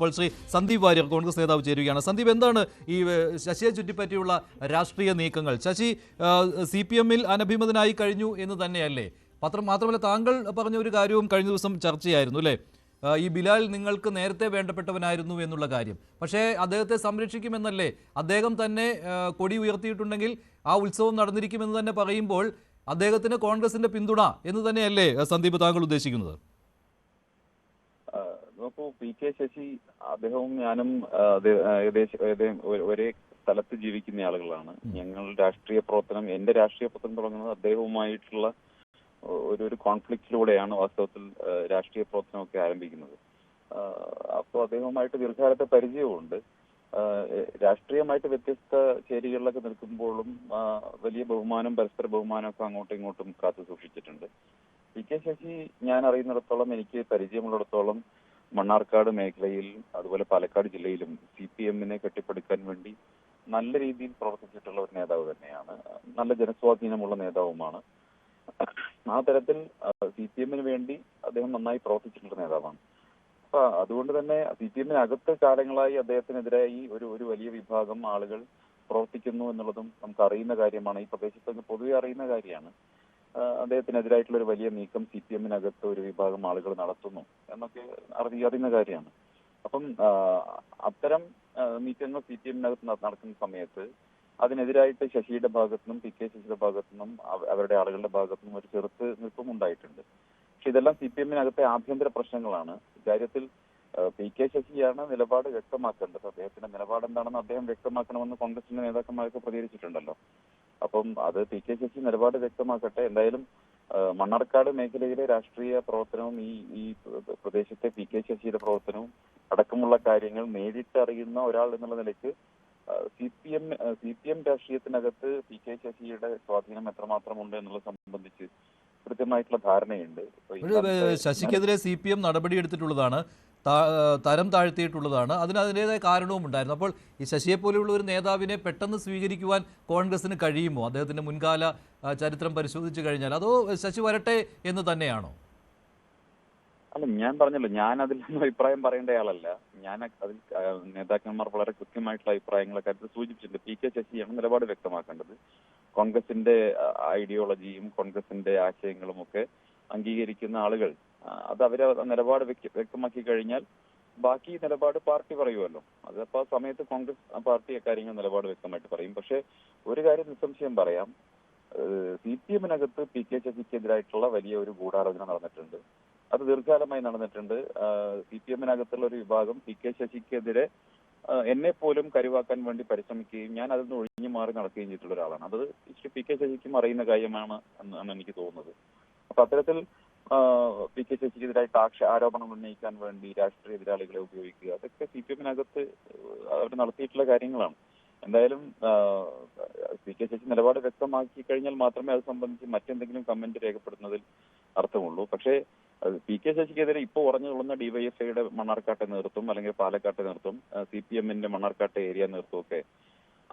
ഇപ്പോൾ ശ്രീ സന്ദീപ് വാര്യർ കോൺഗ്രസ് നേതാവ് ചേരുകയാണ്. സന്ദീപ്, എന്താണ് ഈ ശശിയെ ചുറ്റിപ്പറ്റിയുള്ള രാഷ്ട്രീയ നീക്കങ്ങൾ? ശശി CPM അനഭിമതനായി കഴിഞ്ഞു എന്ന് തന്നെയല്ലേ? മാത്രമല്ല താങ്കൾ പറഞ്ഞ ഒരു കാര്യവും കഴിഞ്ഞ ദിവസം ചർച്ചയായിരുന്നു അല്ലേ? ഈ ബിലാൽ നിങ്ങൾക്ക് നേരത്തെ വേണ്ടപ്പെട്ടവനായിരുന്നു എന്നുള്ള കാര്യം. പക്ഷേ അദ്ദേഹത്തെ സംരക്ഷിക്കുമെന്നല്ലേ അദ്ദേഹം തന്നെ കൊടി ഉയർത്തിയിട്ടുണ്ടെങ്കിൽ ആ ഉത്സവം നടന്നിരിക്കുമെന്ന് തന്നെ പറയുമ്പോൾ അദ്ദേഹത്തിന് കോൺഗ്രസിന്റെ പിന്തുണ എന്ന് തന്നെയല്ലേ സന്ദീപ് താങ്കൾ ഉദ്ദേശിക്കുന്നത്? നോക്കൂ, PK ശശി അദ്ദേഹവും ഞാനും ഏകദേശം ഒരേ സ്ഥലത്ത് ജീവിക്കുന്ന ആളുകളാണ്. ഞങ്ങൾ രാഷ്ട്രീയ പ്രവർത്തനം, എന്റെ രാഷ്ട്രീയ പ്രവർത്തനം തുടങ്ങുന്നത് അദ്ദേഹവുമായിട്ടുള്ള ഒരു കോൺഫ്ലിക്റ്റിലൂടെയാണ് വാസ്തവത്തിൽ രാഷ്ട്രീയ പ്രവർത്തനമൊക്കെ ആരംഭിക്കുന്നത്. അപ്പോൾ അദ്ദേഹവുമായിട്ട് ദീർഘകാലത്തെ പരിചയമുണ്ട്. രാഷ്ട്രീയമായിട്ട് വ്യത്യസ്ത ചേരികളിലൊക്കെ നിൽക്കുമ്പോഴും വലിയ ബഹുമാനം, പരസ്പര ബഹുമാനമൊക്കെ അങ്ങോട്ടും ഇങ്ങോട്ടും കാത്തു സൂക്ഷിച്ചിട്ടുണ്ട്. PK ശശി ഞാൻ അറിയുന്നിടത്തോളം, എനിക്ക് പരിചയമുള്ളിടത്തോളം മണ്ണാർക്കാട് മേഖലയിൽ അതുപോലെ പാലക്കാട് ജില്ലയിലും CPM കെട്ടിപ്പടുക്കാൻ വേണ്ടി നല്ല രീതിയിൽ പ്രവർത്തിച്ചിട്ടുള്ള ഒരു നേതാവ് തന്നെയാണ്. നല്ല ജനസ്വാധീനമുള്ള നേതാവുമാണ്. ആ തരത്തിൽ CPM വേണ്ടി അദ്ദേഹം നന്നായി പ്രവർത്തിച്ചിട്ടുള്ള നേതാവാണ്. അപ്പൊ അതുകൊണ്ട് തന്നെ CPM അകത്ത് കാലങ്ങളായി അദ്ദേഹത്തിനെതിരായി ഒരു വലിയ വിഭാഗം ആളുകൾ പ്രവർത്തിക്കുന്നു എന്നുള്ളതും നമുക്ക് അറിയുന്ന കാര്യമാണ്. ഈ പ്രദേശത്ത് പൊതുവെ അറിയുന്ന കാര്യമാണ്. അദ്ദേഹത്തിനെതിരായിട്ടുള്ള ഒരു വലിയ നീക്കം CPM ഒരു വിഭാഗം ആളുകൾ നടത്തുന്നു എന്നൊക്കെ അറിയുന്ന കാര്യമാണ്. അപ്പം അത്തരം നീക്കങ്ങൾ CPM നടക്കുന്ന സമയത്ത് അതിനെതിരായിട്ട് ശശിയുടെ ഭാഗത്തുനിന്നും PK ശശിയുടെ ഭാഗത്തുനിന്നും അവരുടെ ആളുകളുടെ ഭാഗത്തുനിന്നും ഒരു ചെറുത്ത് നിൽപ്പും ഉണ്ടായിട്ടുണ്ട്. പക്ഷെ ഇതെല്ലാം CPM ആഭ്യന്തര പ്രശ്നങ്ങളാണ്. ഇക്കാര്യത്തിൽ PK ശശിയാണ് നിലപാട് വ്യക്തമാക്കേണ്ടത്. അദ്ദേഹത്തിന്റെ നിലപാട് എന്താണെന്ന് അദ്ദേഹം വ്യക്തമാക്കണമെന്ന് കോൺഗ്രസിന്റെ നേതാക്കന്മാരൊക്കെ പ്രതികരിച്ചിട്ടുണ്ടല്ലോ. അപ്പം അത് PK ശശി നിലപാട് വ്യക്തമാക്കട്ടെ. എന്തായാലും മണ്ണാർക്കാട് മേഖലയിലെ രാഷ്ട്രീയ പ്രവർത്തനവും ഈ പ്രദേശത്തെ PK ശശിയുടെ പ്രവർത്തനവും അടക്കമുള്ള കാര്യങ്ങൾ നേരിട്ട് അറിയുന്ന ഒരാൾ എന്നുള്ള നിലയ്ക്ക് CPM രാഷ്ട്രീയത്തിനകത്ത് PK ശശിയുടെ സ്വാധീനം എത്രമാത്രം ഉണ്ട് എന്നുള്ളത് സംബന്ധിച്ച് കൃത്യമായിട്ടുള്ള ധാരണയുണ്ട്. ശശിക്കെതിരെ CPM നടപടിയെടുത്തിട്ടുള്ളതാണ്, തരം താഴ്ത്തിയിട്ടുള്ളതാണ്. അതിൻ്റെതായ കാരണവും ഉണ്ടായിരുന്നു. അപ്പോൾ ഈ ശശിയെ പോലെയുള്ള ഒരു നേതാവിനെ പെട്ടെന്ന് സ്വീകരിക്കുവാൻ കോൺഗ്രസിന് കഴിയുമോ? അദ്ദേഹത്തിന്റെ മുൻകാല ചരിത്രം പരിശോധിച്ചു കഴിഞ്ഞാൽ, അതോ ശശി വരട്ടെ എന്ന് തന്നെയാണോ? അല്ല, ഞാൻ പറഞ്ഞല്ലോ, ഞാൻ അതിലൊന്നും അഭിപ്രായം പറയേണ്ടയാളല്ല. ഞാൻ അതിൽ നേതാക്കന്മാർ വളരെ കൃത്യമായിട്ടുള്ള അഭിപ്രായങ്ങളെ കാര്യത്തിൽ സൂചിപ്പിച്ചിട്ടുണ്ട്. PK ശശിയാണ് നിലപാട് വ്യക്തമാക്കേണ്ടത്. കോൺഗ്രസിന്റെ ഐഡിയോളജിയും കോൺഗ്രസിന്റെ ആശയങ്ങളും ഒക്കെ അംഗീകരിക്കുന്ന ആളുകൾ അത് അവരെ നിലപാട് വ്യക്തമാക്കി കഴിഞ്ഞാൽ ബാക്കി നിലപാട് പാർട്ടി പറയുമല്ലോ. അതപ്പോ ആ സമയത്ത് കോൺഗ്രസ് പാർട്ടി അക്കാര്യങ്ങൾ നിലപാട് വ്യക്തമായിട്ട് പറയും. പക്ഷെ ഒരു കാര്യം നിസ്സംശയം പറയാം, CPM PK ശശിക്കെതിരായിട്ടുള്ള വലിയ ഒരു ഗൂഢാലോചന നടന്നിട്ടുണ്ട്. അത് ദീർഘകാലമായി നടന്നിട്ടുണ്ട്. CPM ഒരു വിഭാഗം PK ശശിക്കെതിരെ എന്നെ പോലും കരുവാക്കാൻ വേണ്ടി പരിശ്രമിക്കുകയും ഞാൻ അതിൽ നിന്ന് ഒഴിഞ്ഞു മാറി നടക്കുകയും ചെയ്തിട്ടുള്ള ഒരാളാണ്. അത് PK ശശിക്കും അറിയുന്ന കാര്യമാണ് എന്നാണ് എനിക്ക് തോന്നുന്നത്. അപ്പൊ അത്തരത്തിൽ PK ശശിക്കെതിരായിട്ട് ആരോപണം ഉന്നയിക്കാൻ വേണ്ടി രാഷ്ട്രീയ എതിരാളികളെ ഉപയോഗിക്കുക, അതൊക്കെ CPM അവർ നടത്തിയിട്ടുള്ള കാര്യങ്ങളാണ്. എന്തായാലും PK ശശി നിലപാട് വ്യക്തമാക്കി കഴിഞ്ഞാൽ മാത്രമേ അത് സംബന്ധിച്ച് മറ്റെന്തെങ്കിലും കമന്റ് രേഖപ്പെടുത്തുന്നതിൽ അർത്ഥമുള്ളൂ. പക്ഷേ PK ശശിക്കെതിരെ ഇപ്പോൾ ഉറഞ്ഞുകൊള്ളുന്ന DYFIയുടെ മണ്ണാർക്കാട്ടെ നേതൃത്വം അല്ലെങ്കിൽ പാലക്കാട്ടെ നേതൃത്വം, CPM മണ്ണാർക്കാട്ടെ ഏരിയ നേതൃത്വമൊക്കെ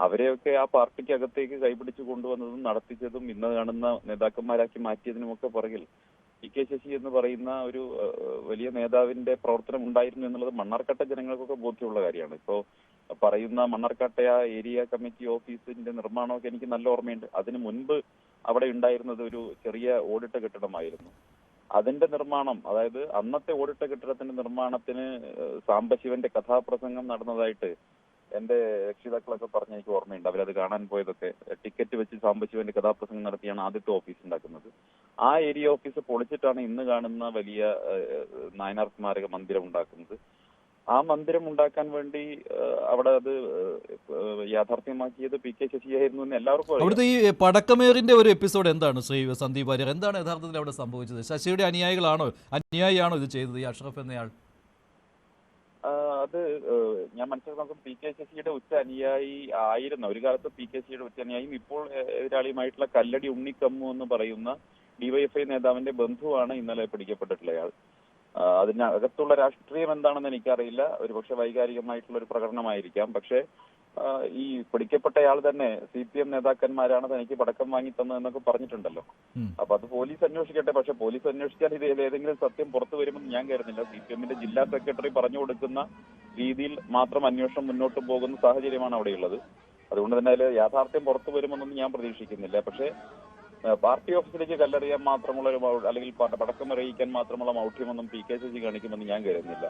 അവരെയൊക്കെ ആ പാർട്ടിക്ക് അകത്തേക്ക് കൈപിടിച്ചു കൊണ്ടുവന്നതും നടത്തിച്ചതും ഇന്ന് കാണുന്ന നേതാക്കന്മാരാക്കി മാറ്റിയതിനുമൊക്കെ പുറകിൽ PK ശശി എന്ന് പറയുന്ന ഒരു വലിയ നേതാവിന്റെ പ്രവർത്തനം ഉണ്ടായിരുന്നു എന്നുള്ളത് മണ്ണാർക്കാട്ടെ ജനങ്ങൾക്കൊക്കെ ബോധ്യമുള്ള കാര്യമാണ്. ഇപ്പോ പറയുന്ന മണ്ണാർക്കാട്ടെ ആ ഏരിയ കമ്മിറ്റി ഓഫീസിന്റെ നിർമ്മാണമൊക്കെ എനിക്ക് നല്ല ഓർമ്മയുണ്ട്. അതിനു മുൻപ് അവിടെ ഉണ്ടായിരുന്നത് ഒരു ചെറിയ ഓടിട്ട കെട്ടിടമായിരുന്നു. അതിന്റെ നിർമ്മാണം, അതായത് അന്നത്തെ ഓടിട്ട കെട്ടിടത്തിന്റെ നിർമ്മാണത്തിന് സാംബശിവന്റെ കഥാപ്രസംഗം നടന്നതായിട്ട് എന്റെ രക്ഷിതാക്കളൊക്കെ പറഞ്ഞ എനിക്ക് ഓർമ്മയുണ്ട്. അവരത് കാണാൻ പോയതൊക്കെ ടിക്കറ്റ് വെച്ച് സാംബശിവന്റെ കഥാപ്രസംഗം നടത്തിയാണ് ആദ്യത്തെ ഓഫീസ് ഉണ്ടാക്കുന്നത്. ആ ഏരിയ ഓഫീസ് പൊളിച്ചിട്ടാണ് ഇന്ന് കാണുന്ന വലിയ നായനാർ സ്മാരക മന്ദിരം ഉണ്ടാക്കുന്നത്. ആ മന്ദിരം ഉണ്ടാക്കാൻ വേണ്ടി അവിടെ അത് യാഥാർത്ഥ്യമാക്കിയത് PK ശശിയായിരുന്നു എന്ന് എല്ലാവർക്കും. അവിടുത്തെ ഈ പടക്കമേറിന്റെ ഒരു എപ്പിസോഡ് എന്താണ് ശ്രീ സന്ദീപ് വാര്യർ? എന്താണ് യഥാർത്ഥത്തിൽ അവിടെ സംഭവിച്ചത്? ശശിയുടെ അനുയായിയാണോ ഇത് ചെയ്തത്, ഈ അഷ്റഫ് എന്നയാൾ? അത് ഞാൻ മനസ്സിലാക്കും PK ശശിയുടെ ഉച്ച അനുയായി ആയിരുന്ന ഒരു കാലത്ത് PK ശശിയുടെ ഉച്ച അനുയായും ഇപ്പോൾ എതിരാളിയുമായിട്ടുള്ള കല്ലടി ഉണ്ണിക്കമ്മു എന്ന് പറയുന്ന DYFI നേതാവിന്റെ ബന്ധുവാണ് ഇന്നലെ പിടിക്കപ്പെട്ടിട്ടുള്ളയാൾ. അതിനകത്തുള്ള രാഷ്ട്രീയം എന്താണെന്ന് എനിക്കറിയില്ല. ഒരുപക്ഷെ വൈകാരികമായിട്ടുള്ള ഒരു പ്രകടനമായിരിക്കാം. പക്ഷേ ഈ പിടിക്കപ്പെട്ടയാൾ തന്നെ CPM നേതാക്കന്മാരാണ് തനിക്ക് പടക്കം വാങ്ങി തന്നതെന്നൊക്കെ പറഞ്ഞിട്ടുണ്ടല്ലോ. അപ്പൊ അത് പോലീസ് അന്വേഷിക്കട്ടെ. പക്ഷെ പോലീസ് അന്വേഷിച്ചാൽ ഇത് ഏതെങ്കിലും സത്യം പുറത്തു വരുമെന്ന് ഞാൻ കരുതുന്നില്ല. CPMന്റെ ജില്ലാ സെക്രട്ടറി പറഞ്ഞു കൊടുക്കുന്ന രീതിയിൽ മാത്രം അന്വേഷണം മുന്നോട്ട് പോകുന്ന സാഹചര്യമാണ് അവിടെയുള്ളത്. അതുകൊണ്ട് തന്നെ അതിൽ യാഥാർത്ഥ്യം പുറത്തു വരുമെന്നൊന്നും ഞാൻ പ്രതീക്ഷിക്കുന്നില്ല. പക്ഷേ പാർട്ടി ഓഫീസിലേക്ക് കല്ലെറിയാൻ മാത്രമുള്ള ഒരു അല്ലെങ്കിൽ പടക്കം അറിയിക്കാൻ മാത്രമുള്ള മൗഢ്യമൊന്നും PK ശശി കാണിക്കുമെന്ന് ഞാൻ കരുതുന്നില്ല.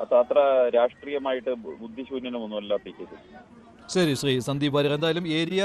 അത് അത്ര രാഷ്ട്രീയമായിട്ട് ബുദ്ധിശൂന്യനൊന്നുമല്ല PK ശശി. ശരി, ശ്രീ സന്ദീപ് വാര്യർ, എന്തായാലും ഏരിയ